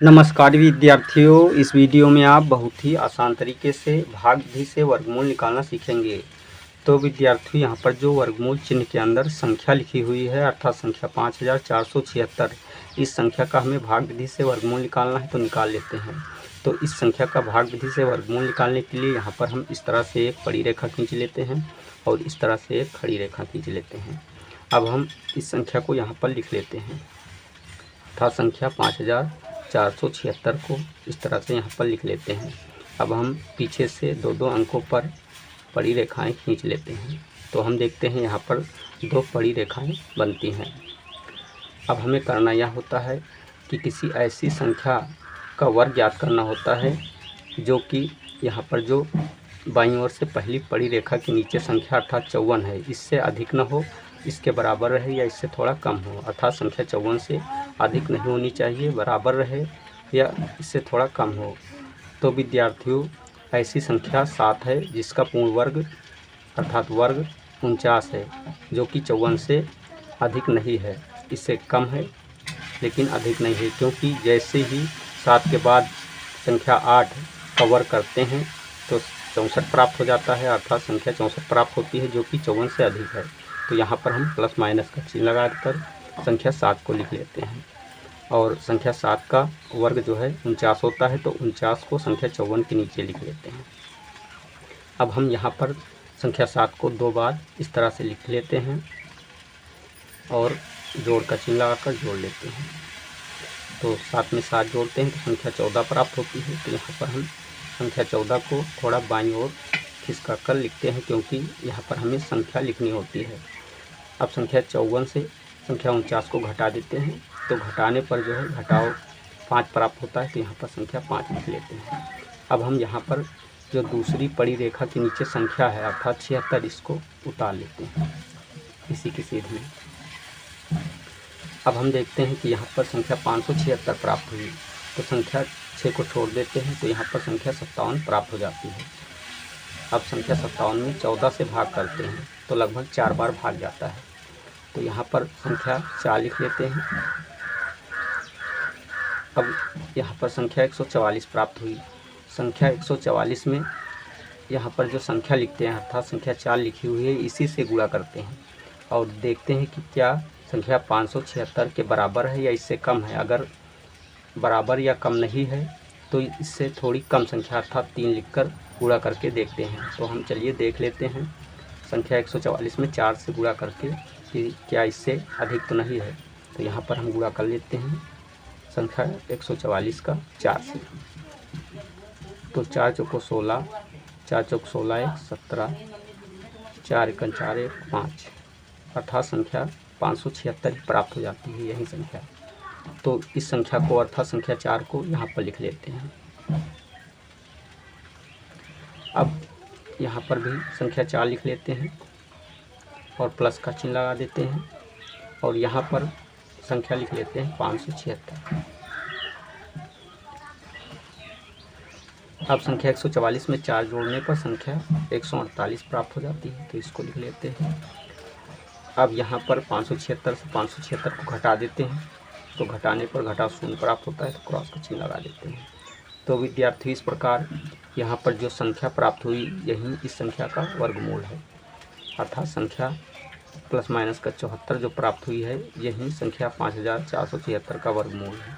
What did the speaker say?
नमस्कार विद्यार्थियों, इस वीडियो में आप बहुत ही आसान तरीके से भाग विधि से वर्गमूल निकालना सीखेंगे। तो विद्यार्थियों, यहाँ पर जो वर्गमूल चिन्ह के अंदर संख्या लिखी हुई है अर्थात संख्या 5476, इस संख्या का हमें भाग विधि से वर्गमूल निकालना है तो निकाल लेते हैं। तो इस संख्या का भाग विधि से वर्गमूल निकालने के लिए यहाँ पर हम इस तरह से एक बड़ी रेखा खींच लेते हैं और इस तरह से एक खड़ी रेखा खींच लेते हैं। अब हम इस संख्या को यहाँ पर लिख लेते हैं अर्थात संख्या 5476 को इस तरह से यहाँ पर लिख लेते हैं। अब हम पीछे से दो दो अंकों पर बड़ी रेखाएं खींच लेते हैं। तो हम देखते हैं यहाँ पर दो बड़ी रेखाएं बनती हैं। अब हमें करना यह होता है कि किसी ऐसी संख्या का वर्ग ज्ञात करना होता है जो कि यहाँ पर जो बाईं ओर से पहली बड़ी रेखा के नीचे संख्या अर्थात 54 है, इससे अधिक न हो, इसके बराबर रहे या इससे थोड़ा कम हो। अर्थात संख्या 54 से अधिक नहीं होनी चाहिए, बराबर रहे या इससे थोड़ा कम हो। तो विद्यार्थियों, ऐसी संख्या 7 है जिसका पूर्ण वर्ग अर्थात वर्ग 49 है, जो कि 54 से अधिक नहीं है, इससे कम है लेकिन अधिक नहीं है, क्योंकि जैसे ही 7 के बाद संख्या 8 का वर्ग करते हैं तो 64 प्राप्त हो जाता है अर्थात संख्या 64 प्राप्त होती है, जो कि 54 से अधिक है। तो यहाँ पर हम प्लस माइनस का चिन्ह लगाकर संख्या 7 को लिख लेते हैं और संख्या 7 का वर्ग जो है 49 होता है, तो 49 को संख्या 54 के नीचे लिख लेते हैं। अब हम यहाँ पर संख्या 7 को दो बार इस तरह से लिख लेते हैं और जोड़ का चिन्ह लगाकर जोड़ लेते हैं। तो 7 में 7 जोड़ते हैं तो संख्या 14 प्राप्त होती है। तो यहाँ पर हम संख्या 14 को थोड़ा बाईं ओर खिसका कर लिखते हैं, क्योंकि यहाँ पर हमें संख्या लिखनी होती है। अब संख्या 54 से संख्या 49 को घटा देते हैं, तो घटाने पर जो है घटाओ 5 प्राप्त होता है, तो यहाँ पर संख्या 5 लिख लेते हैं। अब हम यहाँ पर जो दूसरी बड़ी रेखा के नीचे संख्या है अर्थात 76, इसको उतार लेते हैं इसी के सीध में। अब हम देखते हैं कि यहाँ पर संख्या 576 प्राप्त हुई, तो संख्या 6 को छोड़ देते हैं, तो यहाँ पर संख्या 57 प्राप्त हो जाती है। अब संख्या 57 में 14 से भाग करते हैं तो लगभग 4 बार भाग जाता है, तो यहाँ पर संख्या 4 लिख लेते हैं। अब यहाँ पर संख्या 144 प्राप्त हुई। संख्या 144 में यहाँ पर जो संख्या लिखते हैं अर्थात संख्या 4 लिखी हुई है, इसी से गुणा करते हैं और देखते हैं कि क्या संख्या 576 के बराबर है या इससे कम है। अगर बराबर या कम नहीं है तो इससे थोड़ी कम संख्या अर्थात 3 लिखकर गुणा करके देखते हैं। तो हम चलिए देख लेते हैं संख्या 144 में 4 से गुणा करके कि क्या इससे अधिक तो नहीं है। तो यहाँ पर हम गुणा कर लेते हैं संख्या 144 का 4 से। तो 4 चौको 16, 4 चौक 16 1 17, 4 एकन 4 1 5 अर्थात संख्या 576 प्राप्त हो जाती है यही संख्या। तो इस संख्या को अर्थात संख्या 4 को यहाँ पर लिख लेते हैं। अब यहाँ पर भी संख्या 4 लिख लेते हैं और प्लस का चिन्ह लगा देते हैं और यहाँ पर संख्या लिख लेते हैं 576। अब संख्या 144 में 4 जोड़ने पर संख्या 148 प्राप्त हो जाती है, तो इसको लिख लेते हैं। अब यहाँ पर 576 से 576 को घटा देते हैं, तो घटाने पर घटाव 0 प्राप्त होता है, तो क्रॉस का चिन्ह लगा देते हैं। तो विद्यार्थी, इस प्रकार यहाँ पर जो संख्या प्राप्त हुई यही इस संख्या का वर्गमूल है अर्थात संख्या प्लस माइनस का 74 जो प्राप्त हुई है यही संख्या 5476 का वर्गमूल है।